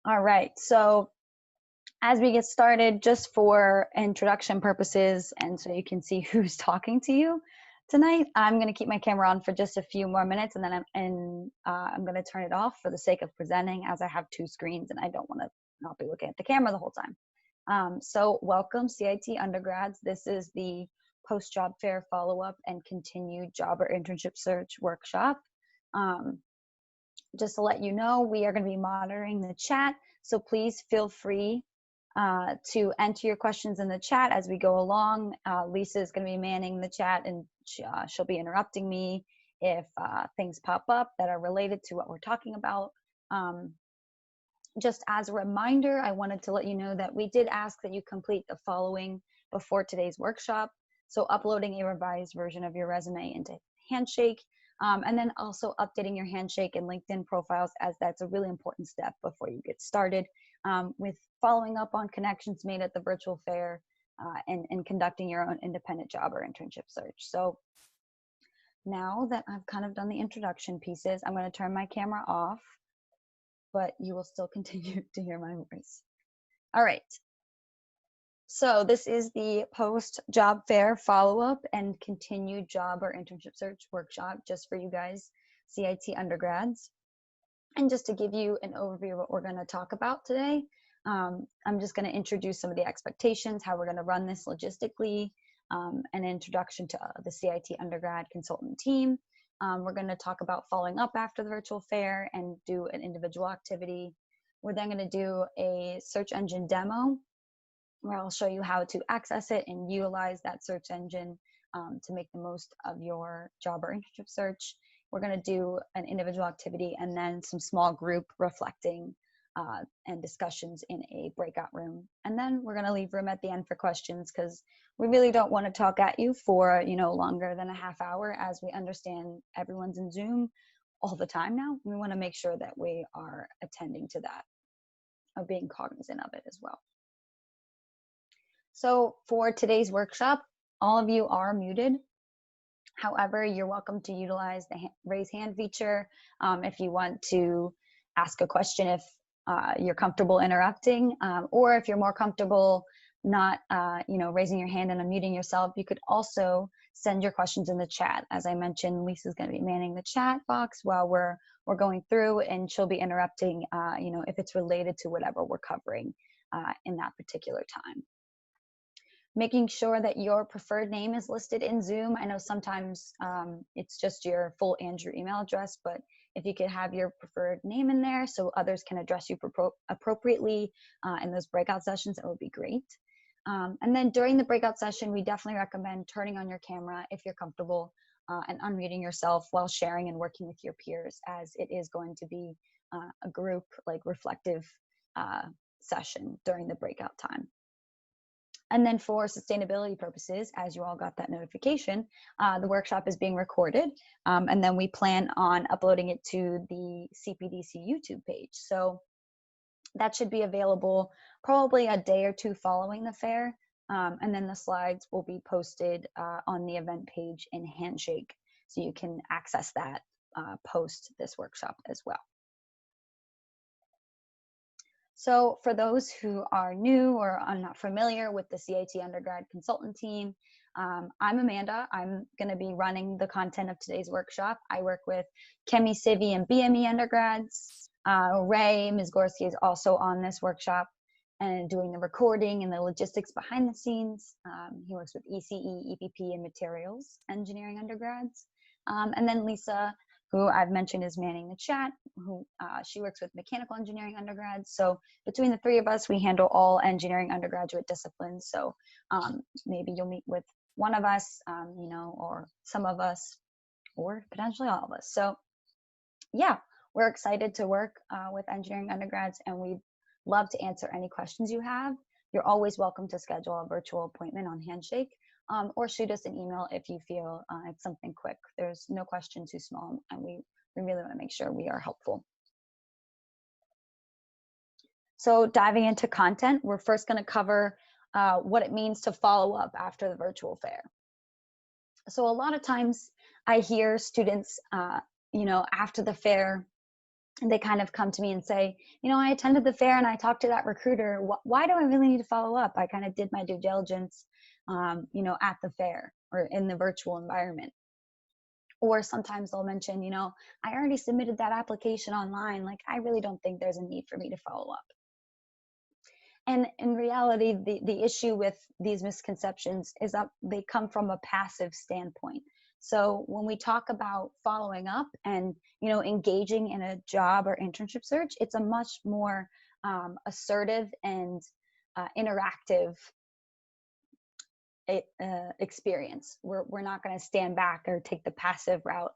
All right, so as we get started, just for introduction purposes and so you can see who's talking to you tonight, I'm going to keep my camera on for just a few more minutes, and then I'm going to turn it off for the sake of presenting, as I have two screens and I don't want to not be looking at the camera the whole time. So welcome CIT undergrads. This is the post-job fair follow-up and continued job or internship search workshop. Just to let you know, we are going to be monitoring the chat, so please feel free to enter your questions in the chat as we go along. Lisa is going to be manning the chat, and she'll be interrupting me if things pop up that are related to what we're talking about. Just as a reminder, I wanted to let you know that we did ask that you complete the following before today's workshop. So uploading a revised version of your resume into Handshake, and then also updating your Handshake and LinkedIn profiles, as that's a really important step before you get started with following up on connections made at the virtual fair and conducting your own independent job or internship search. So now that I've kind of done the introduction pieces, I'm going to turn my camera off, but you will still continue to hear my voice. All right. So this is the post-job fair follow-up and continued job or internship search workshop just for you guys, CIT undergrads. And just to give you an overview of what we're going to talk about today, I'm just going to introduce some of the expectations, how we're going to run this logistically, an introduction to the CIT undergrad consultant team. We're going to talk about following up after the virtual fair and do an individual activity. We're then going to do a search engine demo, where I'll show you how to access it and utilize that search engine to make the most of your job or internship search. We're going to do an individual activity and then some small group reflecting and discussions in a breakout room. And then we're going to leave room at the end for questions, because we really don't want to talk at you for longer than a half hour, as we understand everyone's in Zoom all the time now. We want to make sure that we are attending to that, or being cognizant of it as well. So for today's workshop, all of you are muted. However, you're welcome to utilize the raise hand feature if you want to ask a question, if you're comfortable interrupting, or if you're more comfortable not raising your hand and unmuting yourself, you could also send your questions in the chat. As I mentioned, Lisa's going to be manning the chat box while we're going through, and she'll be interrupting if it's related to whatever we're covering in that particular time. Making sure that your preferred name is listed in Zoom. I know sometimes it's just your full and your email address, but if you could have your preferred name in there so others can address you appropriately in those breakout sessions, that would be great. And then during the breakout session, we definitely recommend turning on your camera if you're comfortable and unmuting yourself while sharing and working with your peers, as it is going to be a group reflective session during the breakout time. And then for sustainability purposes, as you all got that notification, the workshop is being recorded, and then we plan on uploading it to the CPDC YouTube page. So that should be available probably a day or two following the fair, and then the slides will be posted on the event page in Handshake, so you can access that post this workshop as well. So for those who are new or are not familiar with the CIT undergrad consultant team, I'm Amanda. I'm going to be running the content of today's workshop. I work with Chemi, Civi, and BME undergrads. Ray, Ms. Gorski, is also on this workshop and doing the recording and the logistics behind the scenes. He works with ECE, EPP, and materials engineering undergrads. And then Lisa, who I've mentioned is manning the chat, she works with mechanical engineering undergrads. So between the three of us, we handle all engineering undergraduate disciplines. So maybe you'll meet with one of us, or some of us, or potentially all of us. So yeah, we're excited to work with engineering undergrads, and we'd love to answer any questions you have. You're always welcome to schedule a virtual appointment on Handshake, or shoot us an email if you feel it's something quick. There's no question too small, and we really want to make sure we are helpful. So diving into content, we're first going to cover what it means to follow up after the virtual fair. So a lot of times I hear students, after the fair, And they kind of come to me and say, I attended the fair and I talked to that recruiter. Why do I really need to follow up? I kind of did my due diligence, at the fair or in the virtual environment. Or sometimes they'll mention, I already submitted that application online. Like, I really don't think there's a need for me to follow up. And in reality, the issue with these misconceptions is that they come from a passive standpoint. So when we talk about following up and engaging in a job or internship search, it's a much more assertive and interactive experience. We're not going to stand back or take the passive route,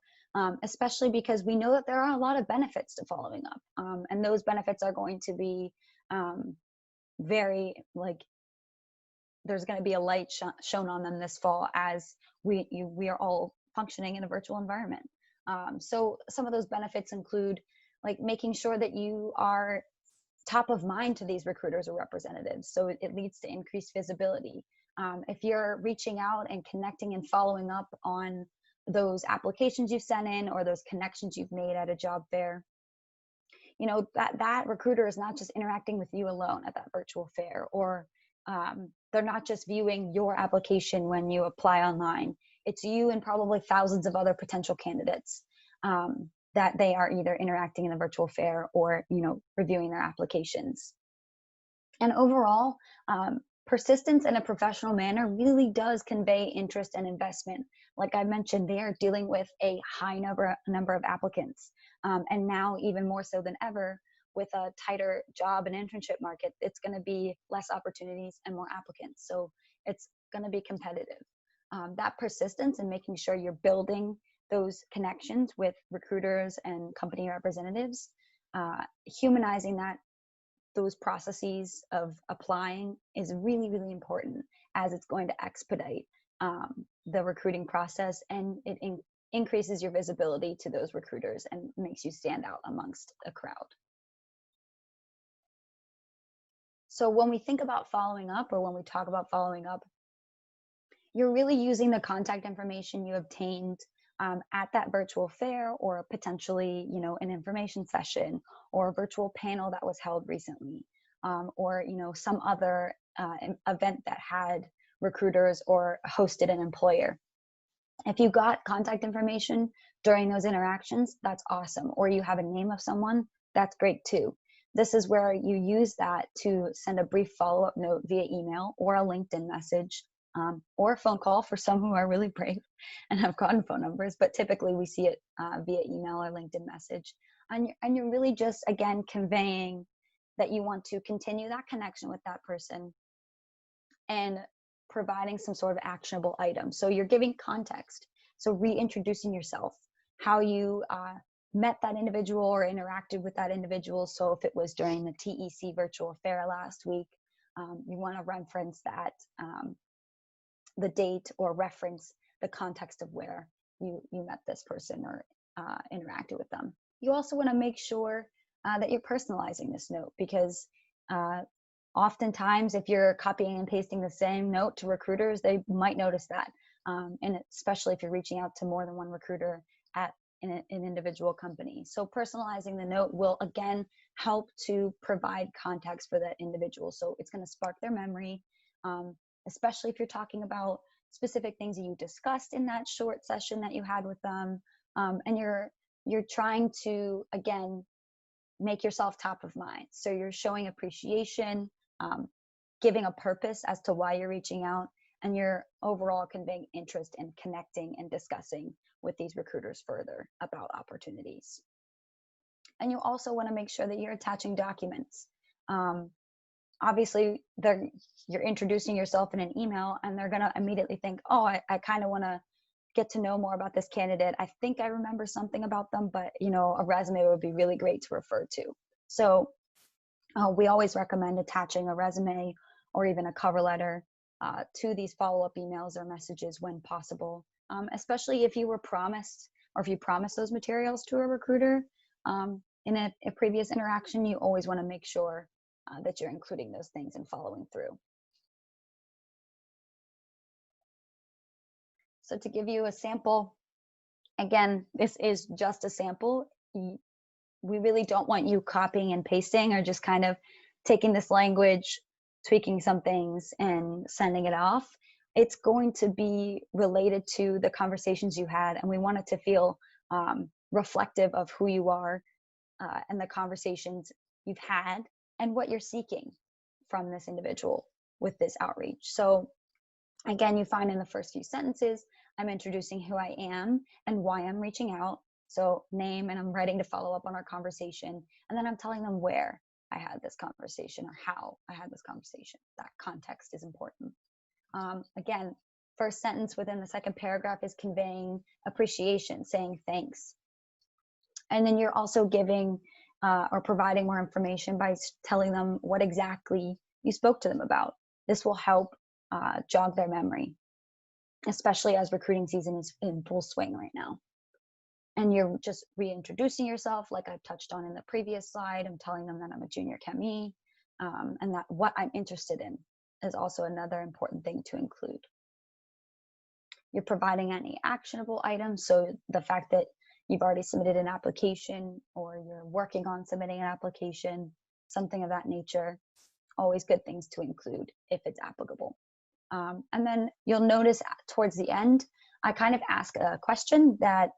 especially because we know that there are a lot of benefits to following up, and those benefits are going to be very, like, there's going to be a light shown on them this fall as we are all functioning in a virtual environment. So some of those benefits include, like, making sure that you are top of mind to these recruiters or representatives. So it leads to increased visibility. If you're reaching out and connecting and following up on those applications you've sent in or those connections you've made at a job fair, that recruiter is not just interacting with you alone at that virtual fair, or they're not just viewing your application when you apply online. It's you and probably thousands of other potential candidates that they are either interacting in the virtual fair or reviewing their applications. And overall, persistence in a professional manner really does convey interest and investment. Like I mentioned, they are dealing with a high number of applicants. And now even more so than ever, with a tighter job and internship market, it's going to be less opportunities and more applicants. So it's going to be competitive. That persistence and making sure you're building those connections with recruiters and company representatives, humanizing those processes of applying is really, really important, as it's going to expedite the recruiting process, and it increases your visibility to those recruiters and makes you stand out amongst a crowd. So when we think about following up, or when we talk about following up, you're really using the contact information you obtained at that virtual fair, or potentially, an information session or a virtual panel that was held recently, or, some other event that had recruiters or hosted an employer. If you got contact information during those interactions, that's awesome. Or you have a name of someone, that's great too. This is where you use that to send a brief follow-up note via email or a LinkedIn message, or a phone call for some who are really brave and have gotten phone numbers, but typically we see it via email or LinkedIn message. And you're really just, again, conveying that you want to continue that connection with that person and providing some sort of actionable item. So you're giving context. So reintroducing yourself, how you met that individual or interacted with that individual. So if it was during the TEC virtual fair last week, you want to reference that, the date, or reference the context of where you met this person or interacted with them. You also want to make sure that you're personalizing this note, because oftentimes if you're copying and pasting the same note to recruiters, they might notice that. And especially if you're reaching out to more than one recruiter at an individual company. So personalizing the note will, again, help to provide context for that individual. So it's going to spark their memory, especially if you're talking about specific things that you discussed in that short session that you had with them. And you're trying to, again, make yourself top of mind. So you're showing appreciation, giving a purpose as to why you're reaching out, and you're overall conveying interest in connecting and discussing with these recruiters further about opportunities. And you also want to make sure that you're attaching documents. Obviously, you're introducing yourself in an email, and they're going to immediately think, oh, I kind of want to get to know more about this candidate. I think I remember something about them, but a resume would be really great to refer to. So we always recommend attaching a resume or even a cover letter to these follow-up emails or messages when possible, especially if you were promised, or if you promised those materials to a recruiter in a previous interaction. You always want to make sure that you're including those things and following through. So to give you a sample, again, this is just a sample. we really don't want you copying and pasting or just kind of taking this language, tweaking some things and sending it off. It's going to be related to the conversations you had, and we want it to feel reflective of who you are and the conversations you've had and what you're seeking from this individual with this outreach. So again, you find in the first few sentences, I'm introducing who I am and why I'm reaching out. So name, and I'm ready to follow up on our conversation. And then I'm telling them where I had this conversation or how I had this conversation. That context is important. Again, first sentence within the second paragraph is conveying appreciation, saying thanks. And then you're also giving or providing more information by telling them what exactly you spoke to them about. This will help jog their memory, especially as recruiting season is in full swing right now. And you're just reintroducing yourself, like I've touched on in the previous slide. I'm telling them that I'm a junior chemie, and that what I'm interested in is also another important thing to include. You're providing any actionable items, so the fact that you've already submitted an application or you're working on submitting an application, something of that nature, always good things to include if it's applicable. And then you'll notice towards the end, I kind of ask a question that,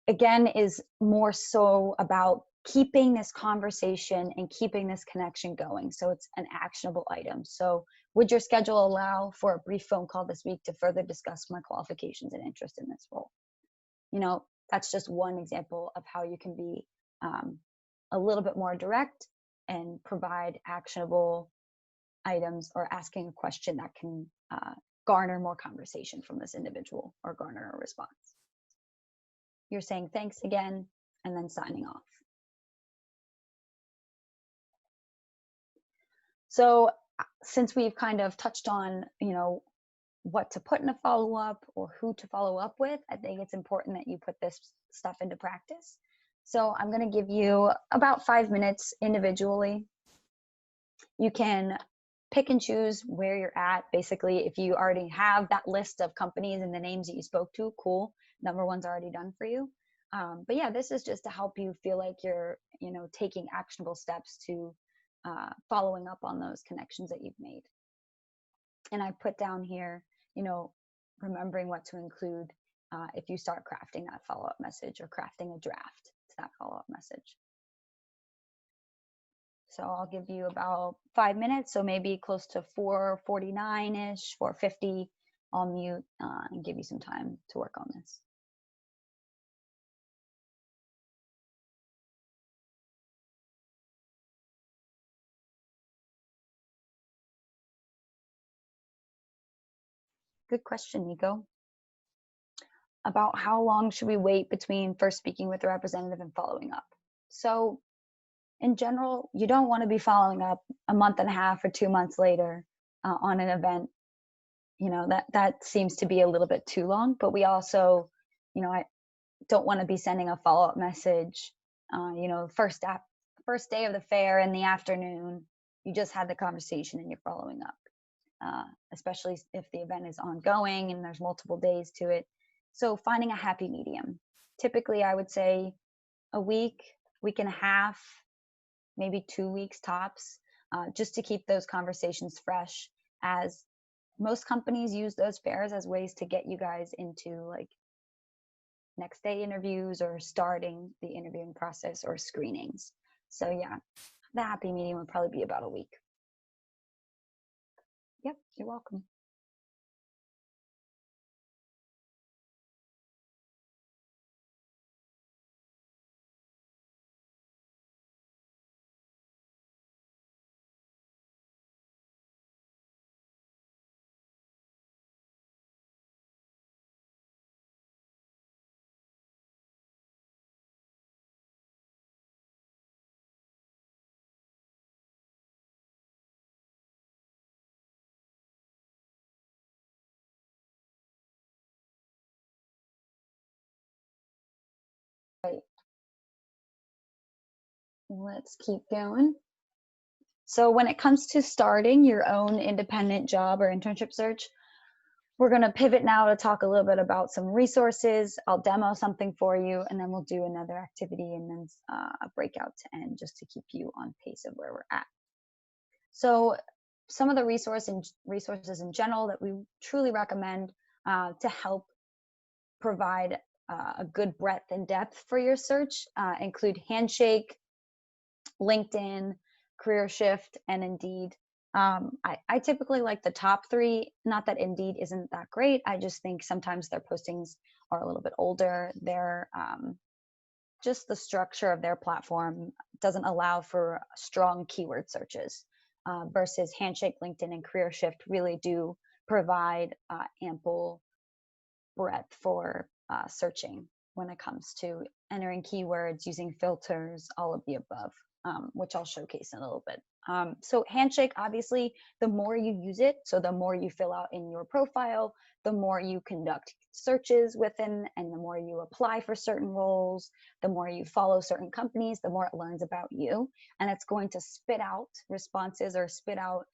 again, is more so about keeping this conversation and keeping this connection going. So it's an actionable item. So would your schedule allow for a brief phone call this week to further discuss my qualifications and interest in this role? You know, that's just one example of how you can be a little bit more direct and provide actionable items or asking a question that can garner more conversation from this individual or garner a response. You're saying thanks again and then signing off. So since we've kind of touched on, you know, what to put in a follow-up or who to follow up with, I think it's important that you put this stuff into practice. So I'm going to give you about 5 minutes individually. You can pick and choose where you're at. Basically, if you already have that list of companies and the names that you spoke to, cool. Number one's already done for you. But yeah, this is just to help you feel like you're, you know, taking actionable steps to following up on those connections that you've made. And I put down here, you know, remembering what to include if you start crafting that follow-up message or crafting a draft to that follow-up message. So I'll give you about 5 minutes, so maybe close to 4:49-ish, 4:50. I'll mute and give you some time to work on this. Good question, Nico. About how long should we wait between first speaking with the representative and following up? So in general, you don't want to be following up a month and a half or 2 months later on an event. You know, that seems to be a little bit too long, but we also, you know, I don't want to be sending a follow-up message, you know, first day of the fair in the afternoon, you just had the conversation and you're following up, especially if the event is ongoing and there's multiple days to it. So finding a happy medium. Typically, I would say a week, week and a half, maybe 2 weeks tops, just to keep those conversations fresh, as most companies use those fairs as ways to get you guys into like next day interviews or starting the interviewing process or screenings. So yeah, the happy medium would probably be about a week. Yep, you're welcome. Right. Let's keep going. So when it comes to starting your own independent job or internship search, We're going to pivot now to talk a little bit about some resources. I'll demo something for you, and then we'll do another activity and then a breakout to end, just to keep you on pace of where we're at. So some of the resources in general that we truly recommend to help provide a good breadth and depth for your search include Handshake, LinkedIn, CareerShift, and Indeed. I typically like the top three. Not that Indeed isn't that great. I just think sometimes their postings are a little bit older. They're just the structure of their platform doesn't allow for strong keyword searches, versus Handshake, LinkedIn, and CareerShift really do provide ample breadth for searching when it comes to entering keywords, using filters, all of the above, which I'll showcase in a little bit. So Handshake, obviously, the more you use it, so the more you fill out in your profile, the more you conduct searches within, and the more you apply for certain roles, the more you follow certain companies, the more it learns about you. And it's going to spit out responses or spit out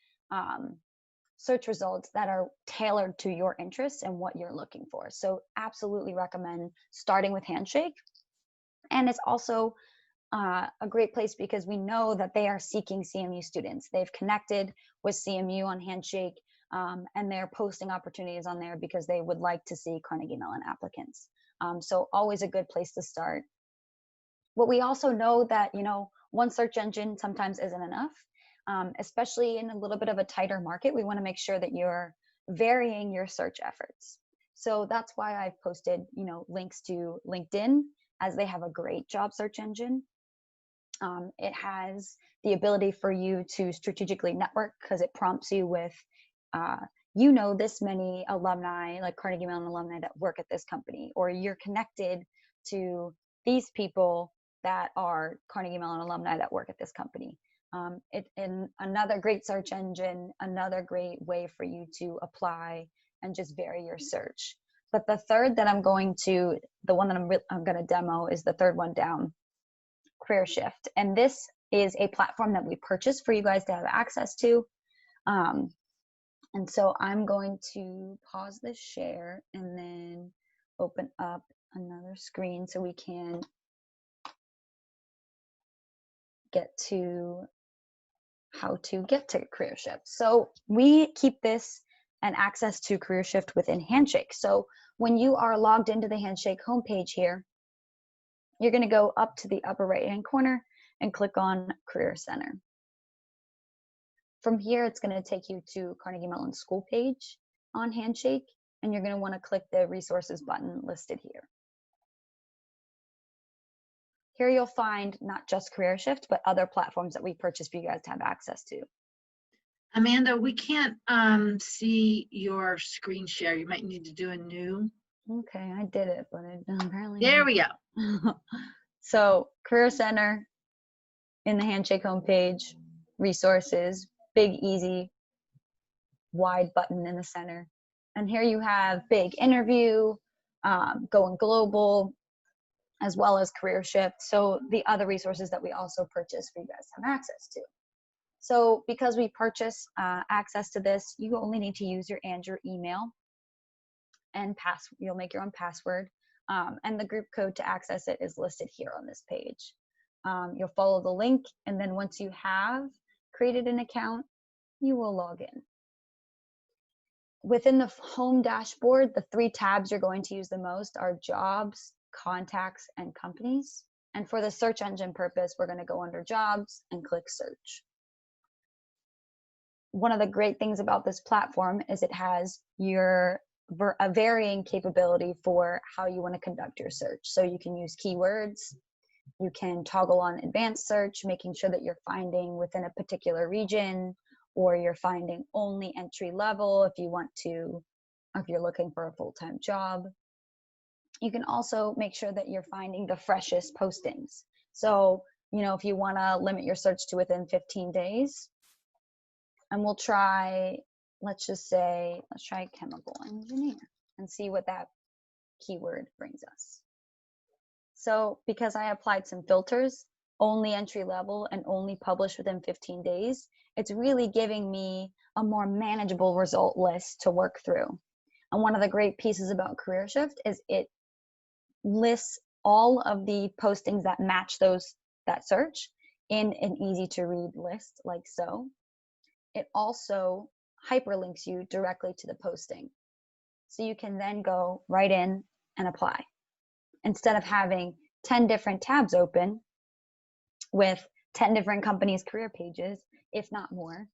search results that are tailored to your interests and what you're looking for. So absolutely recommend starting with Handshake. And it's also a great place because we know that they are seeking CMU students. They've connected with CMU on Handshake, and they're posting opportunities on there because they would like to see Carnegie Mellon applicants. So always a good place to start. But we also know that, one search engine sometimes isn't enough, especially in a little bit of a tighter market. We want to make sure that you're varying your search efforts. So that's why I've posted, links to LinkedIn, as they have a great job search engine. It has the ability for you to strategically network because it prompts you with, this many alumni, like Carnegie Mellon alumni that work at this company, or you're connected to these people that are Carnegie Mellon alumni that work at this company. In another great search engine, another great way for you to apply and just vary your search. But the third that I'm going to, the one that I'm going to demo is the third one down, CareerShift. And this is a platform that we purchased for you guys to have access to. And so I'm going to pause this share and then open up another screen so we can get to how to get to CareerShift. So we keep this and access to CareerShift within Handshake. So when you are logged into the Handshake homepage here, you're going to go up to the upper right-hand corner and click on Career Center. From here, it's going to take you to Carnegie Mellon School page on Handshake, and you're going to want to click the resources button listed here. Here you'll find not just CareerShift, but other platforms that we purchased for you guys to have access to. Amanda, we can't see your screen share. You might need to do a new. Okay, I did it, but it apparently. There we go. So Career Center in the Handshake homepage, resources, big, easy, wide button in the center. And here you have big interview, going global, as well as CareerShift. So the other resources that we also purchased for you guys to have access to. So because we purchase access to this, you only need to use your email and you'll make your own password. And the group code to access it is listed here on this page. You'll follow the link, and then once you have created an account, you will log in. Within the home dashboard, the 3 tabs you're going to use the most are jobs, contacts, and companies. And for the search engine purpose, we're going to go under jobs and click search. One of the great things about this platform is it has a varying capability for how you want to conduct your search. So you can use keywords, you can toggle on advanced search, making sure that you're finding within a particular region, or you're finding only entry level if you're looking for a full-time job. You can also make sure that you're finding the freshest postings. So, if you want to limit your search to within 15 days, and let's try chemical engineer and see what that keyword brings us. So because I applied some filters, only entry level and only published within 15 days, it's really giving me a more manageable result list to work through. And one of the great pieces about Career Shift is it lists all of the postings that match that search in an easy to read list like so. It also hyperlinks you directly to the posting. So you can then go right in and apply. Instead of having 10 different tabs open with 10 different companies' career pages, if not more,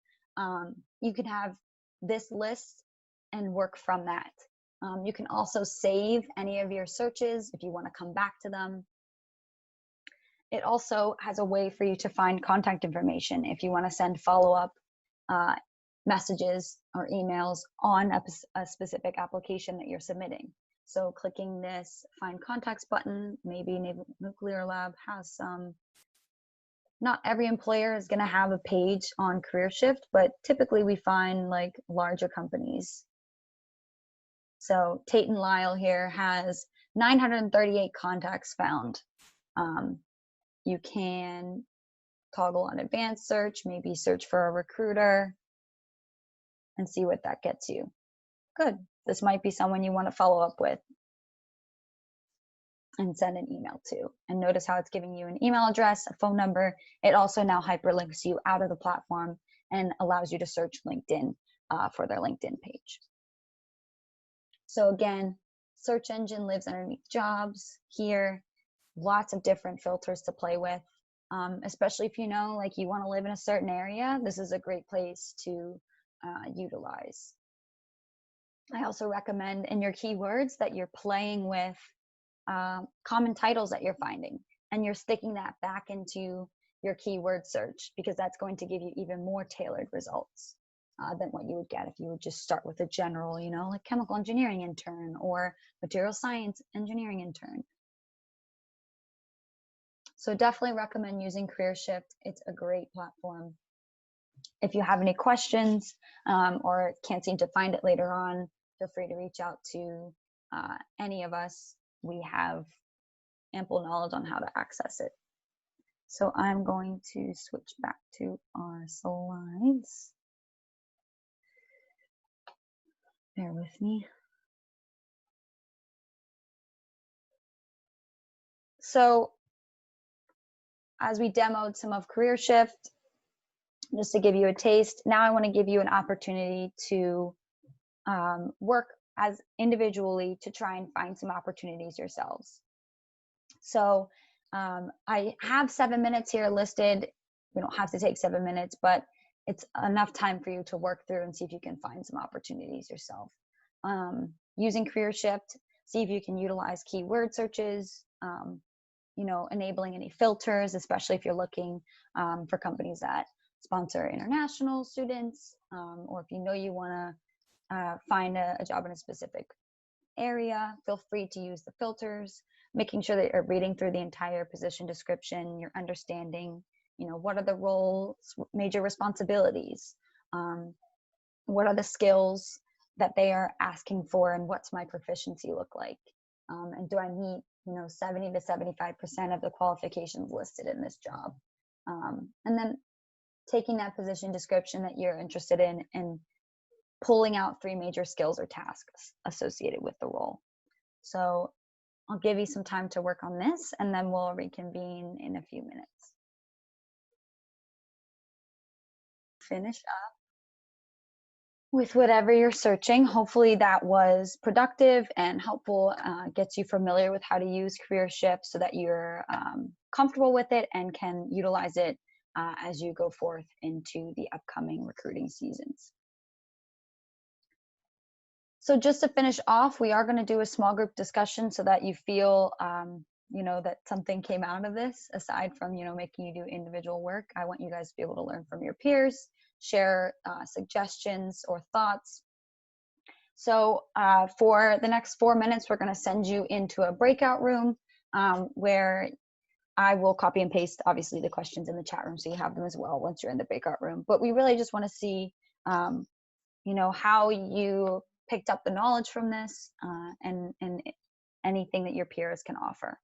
you can have this list and work from that. You can also save any of your searches if you want to come back to them. It also has a way for you to find contact information if you want to send follow-up messages or emails on a specific application that you're submitting. So clicking this find contacts button, maybe Nuclear Lab has some. Not every employer is going to have a page on Career Shift, but typically we find like larger companies. So Tate & Lyle here has 938 contacts found. You can toggle on advanced search, maybe search for a recruiter and see what that gets you. Good. This might be someone you want to follow up with and send an email to. And notice how it's giving you an email address, a phone number. It also now hyperlinks you out of the platform and allows you to search LinkedIn for their LinkedIn page. So again, search engine lives underneath jobs here. Lots of different filters to play with, especially if you know, like you want to live in a certain area. This is a great place to utilize. I also recommend in your keywords that you're playing with common titles that you're finding, and you're sticking that back into your keyword search, because that's going to give you even more tailored results than what you would get if you would just start with a general, you know, like chemical engineering intern or material science engineering intern. So definitely recommend using Career Shift. It's a great platform. If you have any questions or can't seem to find it later on, feel free to reach out to any of us. We have ample knowledge on how to access it. So I'm going to switch back to our slides. Bear with me. So as we demoed some of Career Shift, just to give you a taste, now I want to give you an opportunity to work as individually to try and find some opportunities yourselves. So I have 7 minutes here listed. We don't have to take 7 minutes, but it's enough time for you to work through and see if you can find some opportunities yourself. Using Career Shift, see if you can utilize keyword searches, you know, enabling any filters, especially if you're looking for companies that sponsor international students, or if you know you want to find a job in a specific area, feel free to use the filters, making sure that you're reading through the entire position description, you're understanding, you know, what are the roles, major responsibilities, what are the skills that they are asking for, and what's my proficiency look like, and do I meet, you know, 70 to 75% of the qualifications listed in this job, and then taking that position description that you're interested in and pulling out 3 major skills or tasks associated with the role. So I'll give you some time to work on this, and then we'll reconvene in a few minutes. Finish up with whatever you're searching. Hopefully that was productive and helpful, gets you familiar with how to use Career Shift so that you're comfortable with it and can utilize it as you go forth into the upcoming recruiting seasons. So just to finish off, we are going to do a small group discussion so that you feel, you know, that something came out of this aside from, you know, making you do individual work. I want you guys to be able to learn from your peers, share suggestions or thoughts. So for the next 4 minutes, we're going to send you into a breakout room where I will copy and paste, obviously, the questions in the chat room so you have them as well once you're in the breakout room. But we really just want to see, you know, how you picked up the knowledge from this and anything that your peers can offer.